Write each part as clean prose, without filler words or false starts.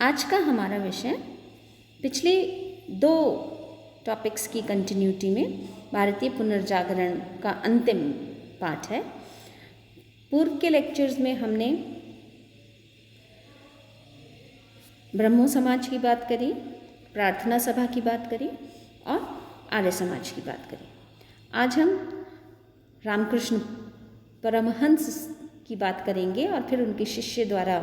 आज का हमारा विषय पिछले 2 टॉपिक्स की कंटिन्यूटी में भारतीय पुनर्जागरण का अंतिम पाठ है। पूर्व के लेक्चर्स में हमने ब्रह्मो समाज की बात करी, प्रार्थना सभा की बात करी और आर्य समाज की बात करी। आज हम रामकृष्ण परमहंस की बात करेंगे और फिर उनके शिष्य द्वारा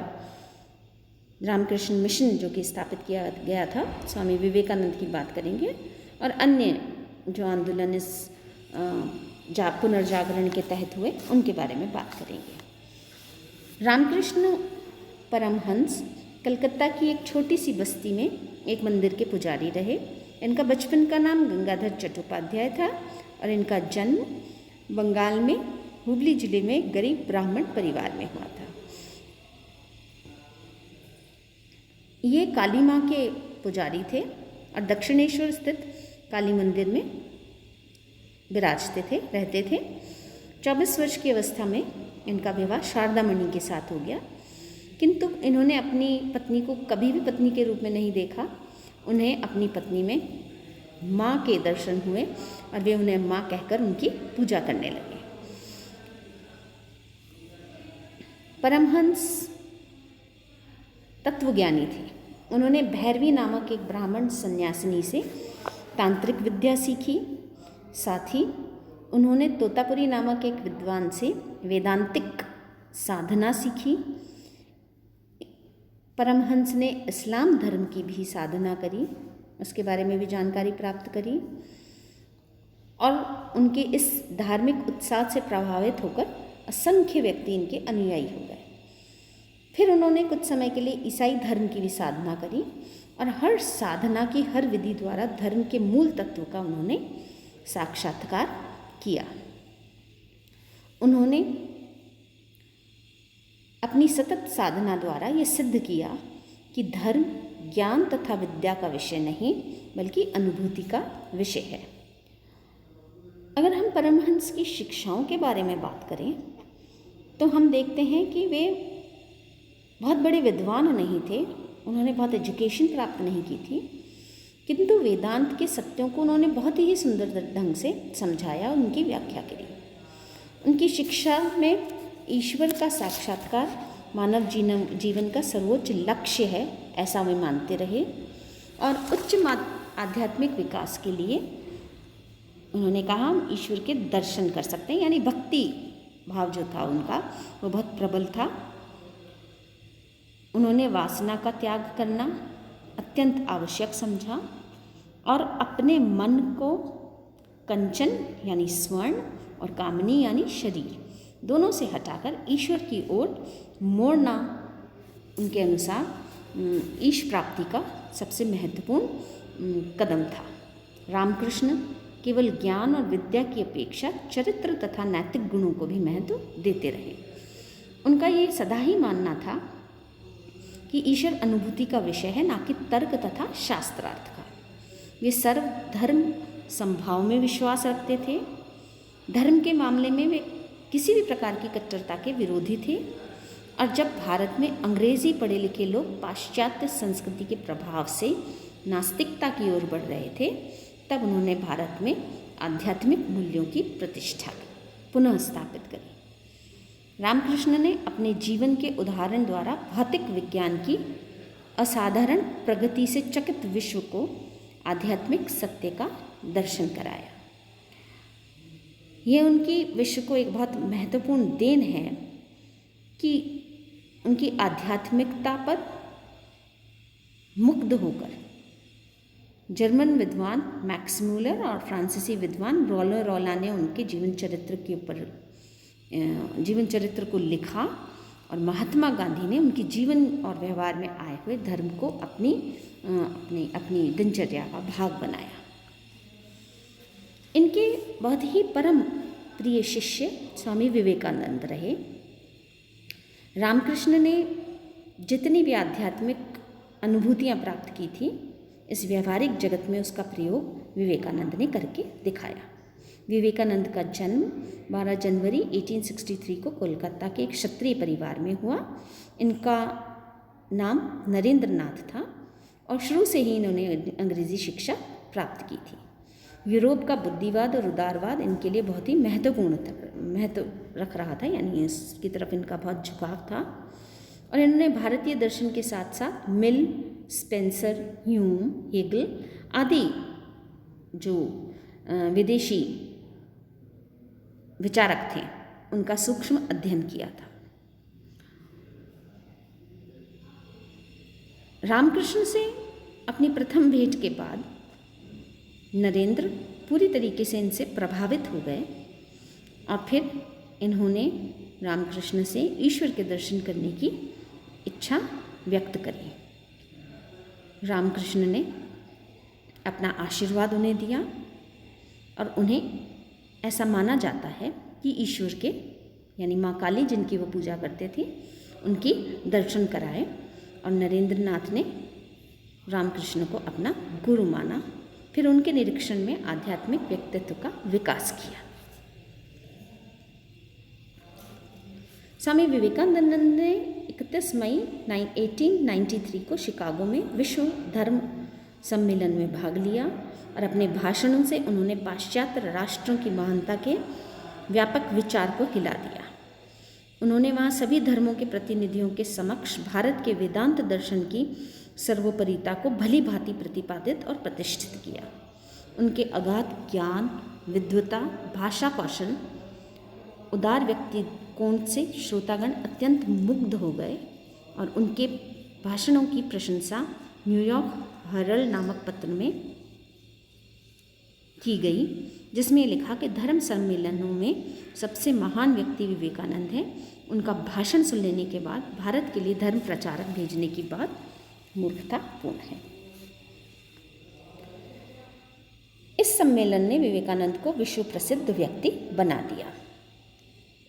रामकृष्ण मिशन जो कि स्थापित किया गया था स्वामी विवेकानंद की बात करेंगे और अन्य जो आंदोलन इस पुनर्जागरण के तहत हुए उनके बारे में बात करेंगे। रामकृष्ण परमहंस कलकत्ता की एक छोटी सी बस्ती में एक मंदिर के पुजारी रहे। इनका बचपन का नाम गंगाधर चट्टोपाध्याय था और इनका जन्म बंगाल में हुगली जिले में एक गरीब ब्राह्मण परिवार में हुआ था। ये काली माँ के पुजारी थे और दक्षिणेश्वर स्थित काली मंदिर में विराजते थे, रहते थे। 24 वर्ष की अवस्था में इनका विवाह शारदा मणि के साथ हो गया, किंतु इन्होंने अपनी पत्नी को कभी भी पत्नी के रूप में नहीं देखा। उन्हें अपनी पत्नी में माँ के दर्शन हुए और वे उन्हें माँ कहकर उनकी पूजा करने लगे। परमहंस तत्वज्ञानी थे। उन्होंने भैरवी नामक एक ब्राह्मण सन्यासिनी से तांत्रिक विद्या सीखी। साथ ही उन्होंने तोतापुरी नामक एक विद्वान से वेदांतिक साधना सीखी। परमहंस ने इस्लाम धर्म की भी साधना करी, उसके बारे में भी जानकारी प्राप्त करी और उनके इस धार्मिक उत्साह से प्रभावित होकर असंख्य व्यक्ति इनके अनुयायी हो गए। फिर उन्होंने कुछ समय के लिए ईसाई धर्म की भी साधना करी और हर साधना की हर विधि द्वारा धर्म के मूल तत्व का उन्होंने साक्षात्कार किया। उन्होंने अपनी सतत साधना द्वारा ये सिद्ध किया कि धर्म ज्ञान तथा विद्या का विषय नहीं बल्कि अनुभूति का विषय है। अगर हम परमहंस की शिक्षाओं के बारे में बात करें तो हम देखते हैं कि वे बहुत बड़े विद्वान नहीं थे, उन्होंने बहुत एजुकेशन प्राप्त नहीं की थी, किंतु वेदांत के सत्यों को उन्होंने बहुत ही सुंदर ढंग से समझाया और उनकी व्याख्या करी। उनकी शिक्षा में ईश्वर का साक्षात्कार मानव जीवन का सर्वोच्च लक्ष्य है, ऐसा वे मानते रहे और उच्च आध्यात्मिक विकास के लिए उन्होंने कहा हम ईश्वर के दर्शन कर सकते हैं, यानी भक्ति भाव जो था उनका वो बहुत प्रबल था। उन्होंने वासना का त्याग करना अत्यंत आवश्यक समझा और अपने मन को कंचन यानी स्वर्ण और कामनी यानी शरीर दोनों से हटाकर ईश्वर की ओर मोड़ना उनके अनुसार ईश प्राप्ति का सबसे महत्वपूर्ण कदम था। रामकृष्ण केवल ज्ञान और विद्या की अपेक्षा चरित्र तथा नैतिक गुणों को भी महत्व देते रहे। उनका ये सदा ही मानना था कि ईश्वर अनुभूति का विषय है, ना कि तर्क तथा शास्त्रार्थ का। वे सर्वधर्म संभाव में विश्वास रखते थे। धर्म के मामले में वे किसी भी प्रकार की कट्टरता के विरोधी थे और जब भारत में अंग्रेजी पढ़े लिखे लोग पाश्चात्य संस्कृति के प्रभाव से नास्तिकता की ओर बढ़ रहे थे, तब उन्होंने भारत में आध्यात्मिक मूल्यों की प्रतिष्ठा पुनः स्थापित करी। रामकृष्ण ने अपने जीवन के उदाहरण द्वारा भौतिक विज्ञान की असाधारण प्रगति से चकित विश्व को आध्यात्मिक सत्य का दर्शन कराया। यह उनकी विश्व को एक बहुत महत्वपूर्ण देन है कि उनकी आध्यात्मिकता पर मुग्ध होकर जर्मन विद्वान मैक्स मूलर और फ्रांसीसी विद्वान रोलो रोला ने उनके जीवन चरित्र को लिखा और महात्मा गांधी ने उनके जीवन और व्यवहार में आए हुए धर्म को अपनी दिनचर्या का भाग बनाया। इनके बहुत ही परम प्रिय शिष्य स्वामी विवेकानंद रहे। रामकृष्ण ने जितनी भी आध्यात्मिक अनुभूतियाँ प्राप्त की थी, इस व्यवहारिक जगत में उसका प्रयोग विवेकानंद ने करके दिखाया। विवेकानंद का जन्म 12 जनवरी 1863 को कोलकाता के एक क्षत्रिय परिवार में हुआ। इनका नाम नरेंद्र नाथ था और शुरू से ही इन्होंने अंग्रेज़ी शिक्षा प्राप्त की थी। यूरोप का बुद्धिवाद और उदारवाद इनके लिए बहुत ही महत्व रख रहा था, यानी इसकी तरफ इनका बहुत झुकाव था। और इन्होंने भारतीय दर्शन के साथ साथ मिल, स्पेंसर, ह्यूम, हेगल आदि जो विदेशी विचारक थे उनका सूक्ष्म अध्ययन किया था। रामकृष्ण से अपनी प्रथम भेंट के बाद नरेंद्र पूरी तरीके से इनसे प्रभावित हो गए और फिर इन्होंने रामकृष्ण से ईश्वर के दर्शन करने की इच्छा व्यक्त करी। रामकृष्ण ने अपना आशीर्वाद उन्हें दिया और उन्हें ऐसा माना जाता है कि ईश्वर के यानी माँ काली जिनकी वो पूजा करते थे उनकी दर्शन कराए और नरेंद्र नाथ ने रामकृष्ण को अपना गुरु माना। फिर उनके निरीक्षण में आध्यात्मिक व्यक्तित्व का विकास किया। स्वामी विवेकानंद ने 31 मई 1893 को शिकागो में विश्व धर्म सम्मेलन में भाग लिया और अपने भाषणों से उन्होंने पाश्चात्य राष्ट्रों की महानता के व्यापक विचार को हिला दिया। उन्होंने वहाँ सभी धर्मों के प्रतिनिधियों के समक्ष भारत के वेदांत दर्शन की सर्वोपरिता को भली भांति प्रतिपादित और प्रतिष्ठित किया। उनके अगाध ज्ञान, विद्वता, भाषा कौशल, उदार व्यक्ति कोण से श्रोतागण अत्यंत मुग्ध हो गए और उनके भाषणों की प्रशंसा न्यूयॉर्क हेरल्ड नामक पत्र में की गई, जिसमें लिखा कि धर्म सम्मेलनों में सबसे महान व्यक्ति विवेकानंद हैं। उनका भाषण सुन लेने के बाद भारत के लिए धर्म प्रचारक भेजने की बात मूर्खतापूर्ण है। इस सम्मेलन ने विवेकानंद को विश्व प्रसिद्ध व्यक्ति बना दिया।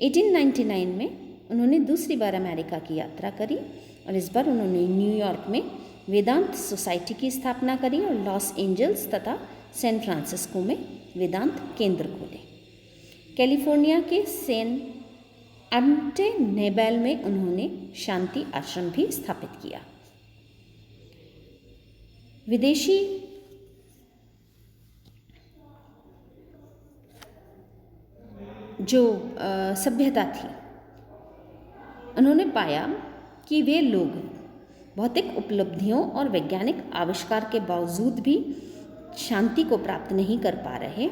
1899 में उन्होंने दूसरी बार अमेरिका की यात्रा करी और इस बार उन्होंने न्यूयॉर्क में वेदांत सोसाइटी की स्थापना करी और लॉस एंजल्स तथा सैन फ्रांसिस्को में वेदांत केंद्र खोले। कैलिफोर्निया के सैन अंटेनेबल में उन्होंने शांति आश्रम भी स्थापित किया। विदेशी जो सभ्यता थी, उन्होंने पाया कि वे लोग भौतिक उपलब्धियों और वैज्ञानिक आविष्कार के बावजूद भी शांति को प्राप्त नहीं कर पा रहे।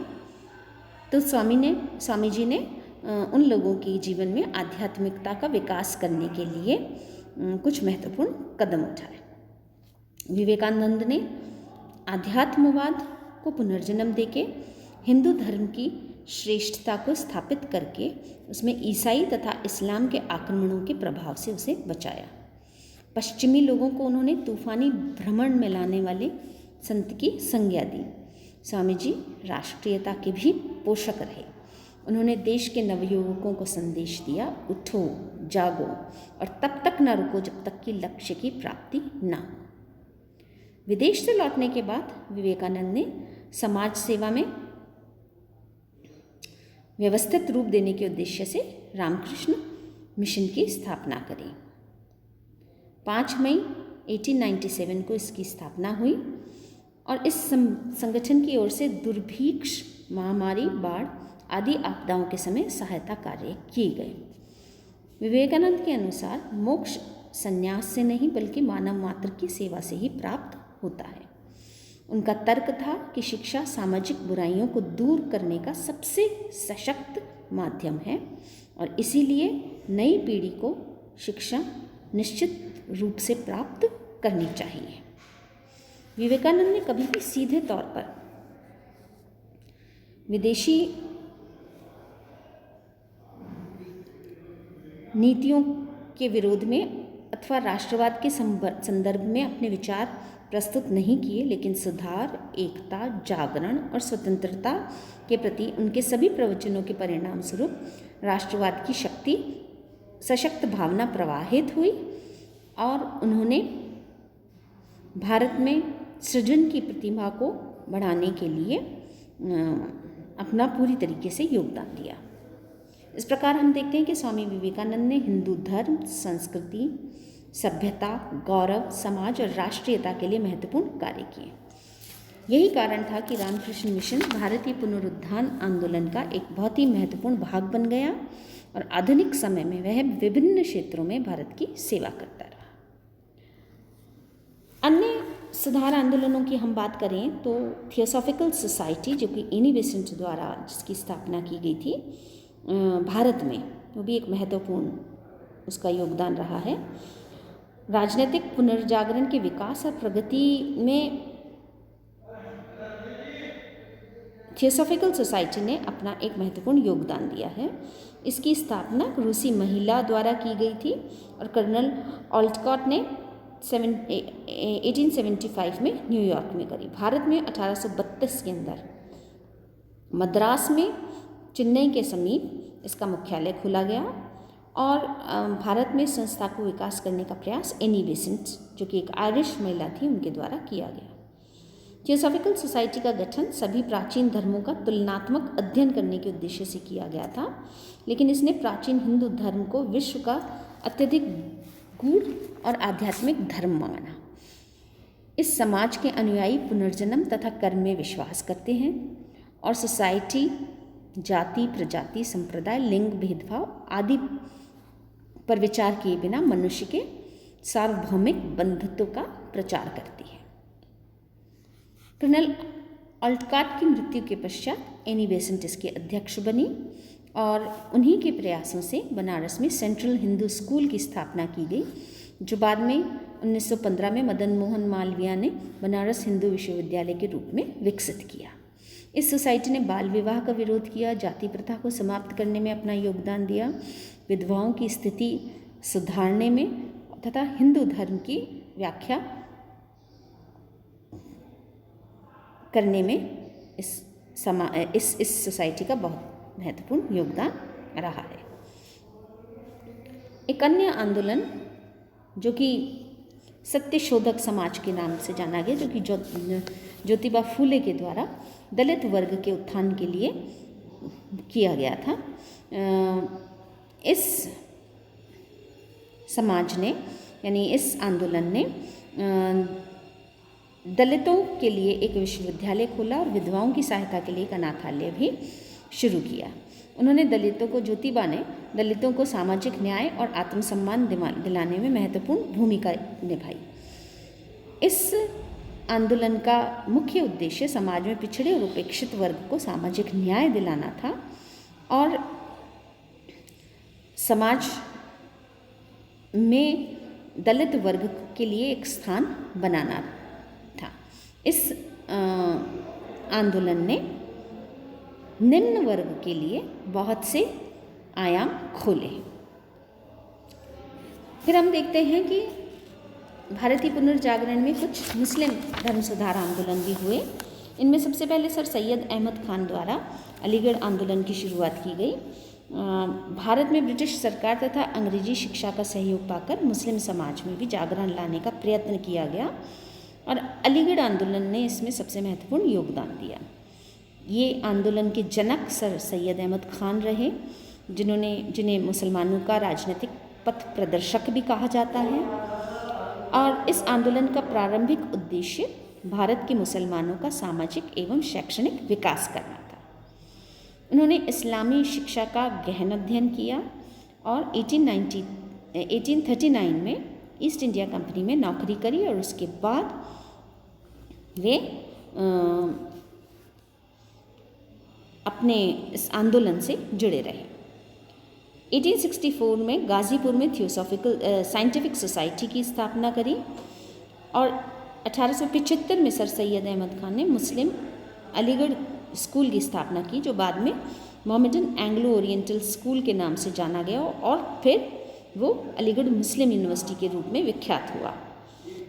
तो स्वामी जी ने उन लोगों के जीवन में आध्यात्मिकता का विकास करने के लिए कुछ महत्वपूर्ण कदम उठाए। विवेकानंद ने आध्यात्मवाद को पुनर्जन्म देके हिंदू धर्म की श्रेष्ठता को स्थापित करके उसमें ईसाई तथा इस्लाम के आक्रमणों के प्रभाव से उसे बचाया। पश्चिमी लोगों को उन्होंने तूफानी भ्रमण में लाने वाले संत की संज्ञा दी। स्वामी जी राष्ट्रीयता के भी पोषक रहे। उन्होंने देश के नवयुवकों को संदेश दिया, उठो, जागो और तब तक न रुको जब तक कि लक्ष्य की प्राप्ति न हो। विदेश से लौटने के बाद विवेकानंद ने समाज सेवा में व्यवस्थित रूप देने के उद्देश्य से रामकृष्ण मिशन की स्थापना करी। 5 मई 1897 को इसकी स्थापना हुई और इस संगठन की ओर से दुर्भिक्ष, महामारी, बाढ़ आदि आपदाओं के समय सहायता कार्य किए गए। विवेकानंद के अनुसार मोक्ष संन्यास से नहीं बल्कि मानव मात्र की सेवा से ही प्राप्त होता है। उनका तर्क था कि शिक्षा सामाजिक बुराइयों को दूर करने का सबसे सशक्त माध्यम है और इसीलिए नई पीढ़ी को शिक्षा निश्चित रूप से प्राप्त करनी चाहिए। विवेकानंद ने कभी भी सीधे तौर पर विदेशी नीतियों के विरोध में अथवा राष्ट्रवाद के संदर्भ में अपने विचार प्रस्तुत नहीं किए, लेकिन सुधार, एकता, जागरण और स्वतंत्रता के प्रति उनके सभी प्रवचनों के परिणाम स्वरूप राष्ट्रवाद की शक्ति, सशक्त भावना प्रवाहित हुई और उन्होंने भारत में सृजन की प्रतिभा को बढ़ाने के लिए अपना पूरी तरीके से योगदान दिया। इस प्रकार हम देखते हैं कि स्वामी विवेकानंद ने हिंदू धर्म, संस्कृति, सभ्यता, गौरव, समाज और राष्ट्रीयता के लिए महत्वपूर्ण कार्य किए। यही कारण था कि रामकृष्ण मिशन भारतीय पुनरुत्थान आंदोलन का एक बहुत ही महत्वपूर्ण भाग बन गया और आधुनिक समय में वह विभिन्न क्षेत्रों में भारत की सेवा करता रहा। अन्य सुधार आंदोलनों की हम बात करें तो थियोसॉफिकल सोसाइटी, जो कि एनी बेसेंट द्वारा जिसकी स्थापना की गई थी भारत में, वो भी एक महत्वपूर्ण उसका योगदान रहा है। राजनीतिक पुनर्जागरण के विकास और प्रगति में थियोसॉफिकल सोसाइटी ने अपना एक महत्वपूर्ण योगदान दिया है। इसकी स्थापना रूसी महिला द्वारा की गई थी और कर्नल ऑल्टकॉट ने 1875 में न्यूयॉर्क में करी। भारत में 1832 के अंदर मद्रास में चेन्नई के समीप इसका मुख्यालय खोला गया और भारत में संस्था को विकास करने का प्रयास एनी बेसेंट, जो कि एक आयरिश महिला थी, उनके द्वारा किया गया। थियोसॉफिकल सोसाइटी का गठन सभी प्राचीन धर्मों का तुलनात्मक अध्ययन करने के उद्देश्य से किया गया था, लेकिन इसने प्राचीन हिंदू धर्म को विश्व का अत्यधिक गूढ़ और आध्यात्मिक धर्म माना। इस समाज के अनुयायी पुनर्जन्म तथा कर्म में विश्वास करते हैं और सोसाइटी जाति, प्रजाति, संप्रदाय, लिंग भेदभाव आदि पर विचार किए बिना मनुष्य के सार्वभौमिक बंधुत्व का प्रचार करती है। कर्नल ऑल्टकॉट की मृत्यु के पश्चात एनी बेसेंट इसके अध्यक्ष बनी और उन्हीं के प्रयासों से बनारस में सेंट्रल हिंदू स्कूल की स्थापना की गई, जो बाद में 1915 में मदन मोहन मालवीय ने बनारस हिंदू विश्वविद्यालय के रूप में विकसित किया। इस सोसाइटी ने बाल विवाह का विरोध किया, जाति प्रथा को समाप्त करने में अपना योगदान दिया, विधवाओं की स्थिति सुधारने में तथा हिंदू धर्म की व्याख्या करने में इस सोसाइटी का बहुत महत्वपूर्ण योगदान रहा है। एक अन्य आंदोलन जो कि सत्यशोधक समाज के नाम से जाना गया, जो कि ज्योतिबा फूले के द्वारा दलित वर्ग के उत्थान के लिए किया गया था। इस समाज ने यानी इस आंदोलन ने दलितों के लिए एक विश्वविद्यालय खोला और विधवाओं की सहायता के लिए एक अनाथालय भी शुरू किया। उन्होंने ज्योतिबा ने दलितों को सामाजिक न्याय और आत्मसम्मान दिलाने में महत्वपूर्ण भूमिका निभाई। इस आंदोलन का मुख्य उद्देश्य समाज में पिछड़े और उपेक्षित वर्ग को सामाजिक न्याय दिलाना था और समाज में दलित वर्ग के लिए एक स्थान बनाना था। इस आंदोलन ने निम्न वर्ग के लिए बहुत से आयाम खोले। फिर हम देखते हैं कि भारतीय पुनर्जागरण में कुछ मुस्लिम धर्म सुधार आंदोलन भी हुए। इनमें सबसे पहले सर सैयद अहमद खान द्वारा अलीगढ़ आंदोलन की शुरुआत की गई। भारत में ब्रिटिश सरकार तथा अंग्रेजी शिक्षा का सहयोग पाकर मुस्लिम समाज में भी जागरण लाने का प्रयत्न किया गया और अलीगढ़ आंदोलन ने इसमें सबसे महत्वपूर्ण योगदान दिया। ये आंदोलन के जनक सर सैयद अहमद खान रहे, जिन्हें मुसलमानों का राजनीतिक पथ प्रदर्शक भी कहा जाता है। और इस आंदोलन का प्रारंभिक उद्देश्य भारत के मुसलमानों का सामाजिक एवं शैक्षणिक विकास करना था। उन्होंने इस्लामी शिक्षा का गहन अध्ययन किया और 1839 में ईस्ट इंडिया कंपनी में नौकरी करी और उसके बाद वे अपने इस आंदोलन से जुड़े रहे। 1864 में गाज़ीपुर में थियोसॉफिकल साइंटिफिक सोसाइटी की स्थापना करी और 1875 में सर सैयद अहमद खान ने मुस्लिम अलीगढ़ स्कूल की स्थापना की, जो बाद में मोहम्मदन एंग्लो ओरिएंटल स्कूल के नाम से जाना गया और फिर वो अलीगढ़ मुस्लिम यूनिवर्सिटी के रूप में विख्यात हुआ।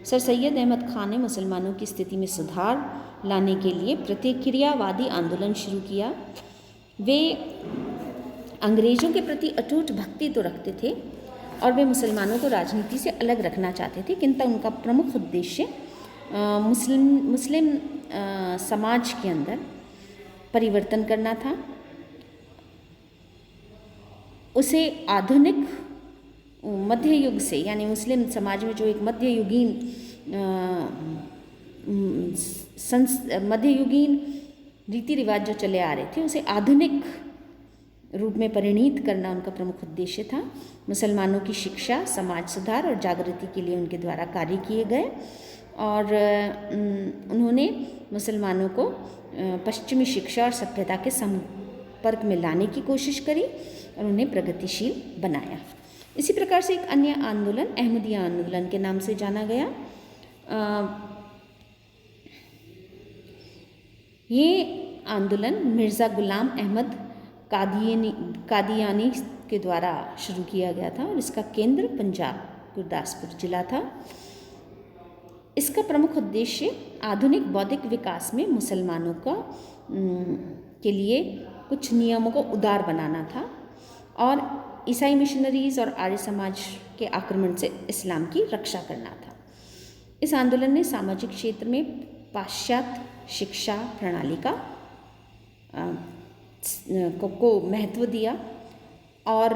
सर सैयद अहमद खान ने मुसलमानों की स्थिति में सुधार लाने के लिए प्रतिक्रियावादी आंदोलन शुरू किया। वे अंग्रेज़ों के प्रति अटूट भक्ति तो रखते थे और वे मुसलमानों को राजनीति से अलग रखना चाहते थे, किंतु उनका प्रमुख उद्देश्य मुस्लिम समाज के अंदर परिवर्तन करना था, उसे आधुनिक मध्य युग से, यानी मुस्लिम समाज में जो एक मध्ययुगीन रीति रिवाज जो चले आ रहे थे, उसे आधुनिक रूप में परिणीत करना उनका प्रमुख उद्देश्य था। मुसलमानों की शिक्षा, समाज सुधार और जागृति के लिए उनके द्वारा कार्य किए गए और उन्होंने मुसलमानों को पश्चिमी शिक्षा और सभ्यता के संपर्क में लाने की कोशिश करी और उन्हें प्रगतिशील बनाया। इसी प्रकार से एक अन्य आंदोलन अहमदिया आंदोलन के नाम से जाना गया। ये आंदोलन मिर्ज़ा गुलाम अहमद कादियानी के द्वारा शुरू किया गया था और इसका केंद्र पंजाब गुरदासपुर जिला था। इसका प्रमुख उद्देश्य आधुनिक बौद्धिक विकास में मुसलमानों के लिए कुछ नियमों को उदार बनाना था और ईसाई मिशनरीज और आर्य समाज के आक्रमण से इस्लाम की रक्षा करना था। इस आंदोलन ने सामाजिक क्षेत्र में पाश्चात्य शिक्षा प्रणाली को महत्व दिया और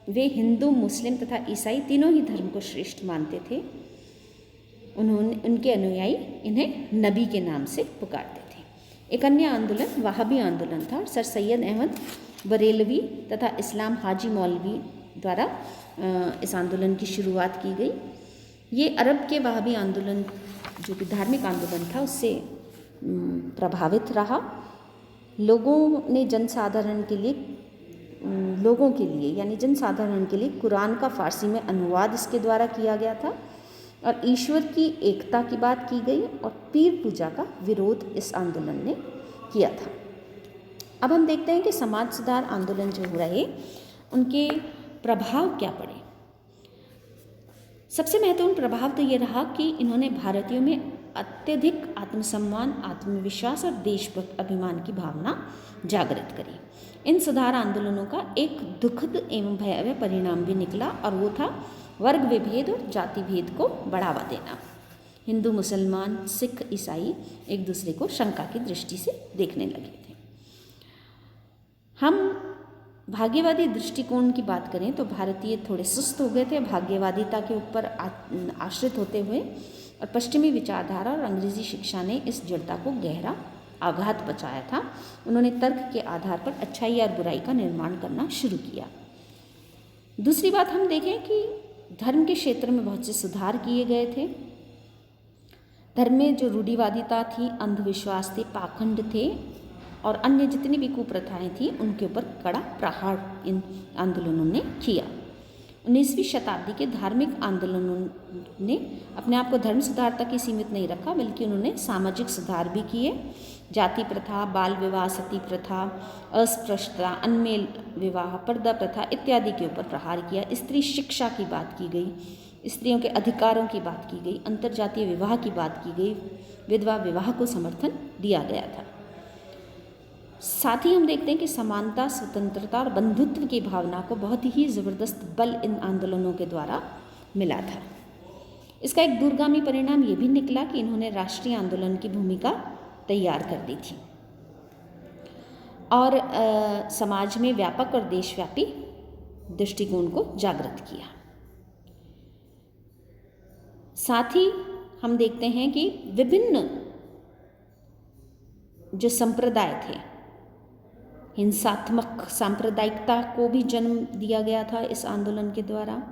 वे हिंदू, मुस्लिम तथा ईसाई तीनों ही धर्म को श्रेष्ठ मानते थे। उनके अनुयायी इन्हें नबी के नाम से पुकारते थे। एक अन्य आंदोलन वहाबी आंदोलन था। सर सैयद अहमद बरेलवी तथा इस्लाम हाजी मौलवी द्वारा इस आंदोलन की शुरुआत की गई। ये अरब के वहाबी आंदोलन जो कि धार्मिक आंदोलन था उससे प्रभावित रहा। लोगों के लिए कुरान का फ़ारसी में अनुवाद इसके द्वारा किया गया था और ईश्वर की एकता की बात की गई और पीर पूजा का विरोध इस आंदोलन ने किया था। अब हम देखते हैं कि समाज सुधार आंदोलन जो हो रहे उनके प्रभाव क्या पड़े। सबसे महत्वपूर्ण प्रभाव तो ये रहा कि इन्होंने भारतीयों में अत्यधिक आत्मसम्मान, आत्मविश्वास और देशभक्त अभिमान की भावना जागृत करी। इन सुधार आंदोलनों का एक दुखद एवं भयावह परिणाम भी निकला और वो था वर्ग विभेद और जाति भेद को बढ़ावा देना। हिंदू, मुसलमान, सिख, ईसाई एक दूसरे को शंका की दृष्टि से देखने लगे थे। हम भाग्यवादी दृष्टिकोण की बात करें तो भारतीय थोड़े सुस्त हो गए थे भाग्यवादिता के ऊपर आश्रित होते हुए, और पश्चिमी विचारधारा और अंग्रेजी शिक्षा ने इस जड़ता को गहरा आघात पहुंचाया था। उन्होंने तर्क के आधार पर अच्छाई और बुराई का निर्माण करना शुरू किया। दूसरी बात हम देखें कि धर्म के क्षेत्र में बहुत से सुधार किए गए थे। धर्म में जो रूढ़िवादिता थी, अंधविश्वास थे, पाखंड थे और अन्य जितनी भी कुप्रथाएं थी उनके ऊपर कड़ा प्रहार इन आंदोलनों ने किया। 19वीं शताब्दी के धार्मिक आंदोलनों ने अपने आप को धर्म सुधार तक ही सीमित नहीं रखा, बल्कि उन्होंने सामाजिक सुधार भी किए। जाति प्रथा, बाल विवाह, सती प्रथा, अस्पृश्यता, अनमेल विवाह, पर्दा प्रथा इत्यादि के ऊपर प्रहार किया। स्त्री शिक्षा की बात की गई, स्त्रियों के अधिकारों की बात की गई, अंतर्जातीय विवाह की बात की गई, विधवा विवाह को समर्थन दिया गया था। साथ ही हम देखते हैं कि समानता, स्वतंत्रता और बंधुत्व की भावना को बहुत ही ज़बरदस्त बल इन आंदोलनों के द्वारा मिला था। इसका एक दूरगामी परिणाम ये भी निकला कि इन्होंने राष्ट्रीय आंदोलन की भूमिका तैयार कर दी थी और समाज में व्यापक और देशव्यापी दृष्टिकोण को जागृत किया। साथ ही हम देखते हैं कि विभिन्न जो संप्रदाय थे, हिंसात्मक सांप्रदायिकता को भी जन्म दिया गया था इस आंदोलन के द्वारा।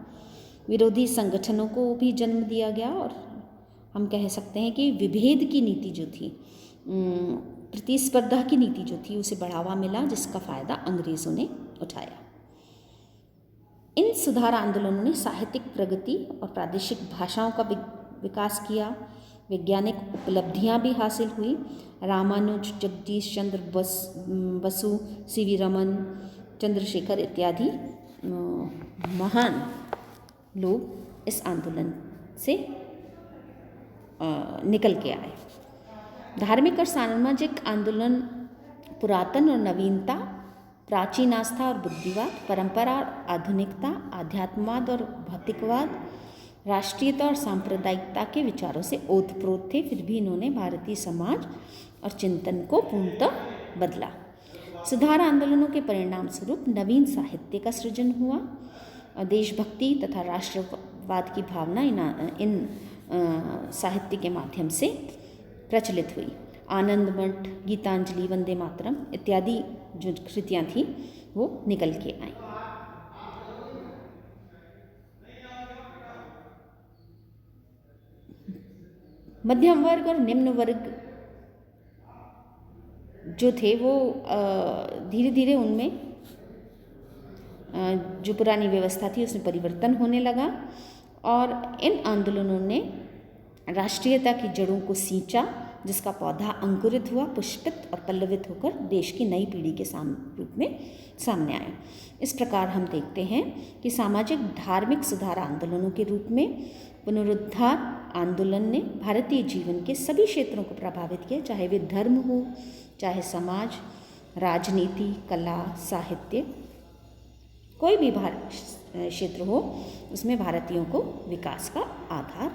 विरोधी संगठनों को भी जन्म दिया गया और हम कह सकते हैं कि विभेद की नीति जो थी, प्रतिस्पर्धा की नीति जो थी, उसे बढ़ावा मिला, जिसका फ़ायदा अंग्रेज़ों ने उठाया। इन सुधार आंदोलनों ने साहित्यिक प्रगति और प्रादेशिक भाषाओं का विकास किया। वैज्ञानिक उपलब्धियां भी हासिल हुई। रामानुज, जगदीश चंद्र बसु, सीवी रमन, चंद्रशेखर इत्यादि महान लोग इस आंदोलन से निकल के आए। धार्मिक और सामाजिक आंदोलन पुरातन और नवीनता, प्राचीन आस्था और बुद्धिवाद, परंपरा और आधुनिकता, आध्यात्मवाद और भौतिकवाद, राष्ट्रीयता और सांप्रदायिकता के विचारों से ओतप्रोत थे। फिर भी इन्होंने भारतीय समाज और चिंतन को पूर्णतः बदला। सुधार आंदोलनों के परिणाम स्वरूप नवीन साहित्य का सृजन हुआ देशभक्ति तथा राष्ट्रवाद की भावना इन साहित्य के माध्यम से प्रचलित हुई। आनंद मठ, गीतांजलि, वंदे मातरम इत्यादि जो कृतियाँ थी वो निकल के आई। मध्यम वर्ग और निम्न वर्ग जो थे वो धीरे धीरे उनमें जो पुरानी व्यवस्था थी उसमें परिवर्तन होने लगा और इन आंदोलनों ने राष्ट्रीयता की जड़ों को सींचा, जिसका पौधा अंकुरित हुआ, पुष्पित और पल्लवित होकर देश की नई पीढ़ी के रूप में सामने आया। इस प्रकार हम देखते हैं कि सामाजिक धार्मिक सुधार आंदोलनों के रूप में पुनरुद्धार आंदोलन ने भारतीय जीवन के सभी क्षेत्रों को प्रभावित किया, चाहे वे धर्म हो, चाहे समाज, राजनीति, कला, साहित्य, कोई भी क्षेत्र हो, उसमें भारतीयों को विकास का आधार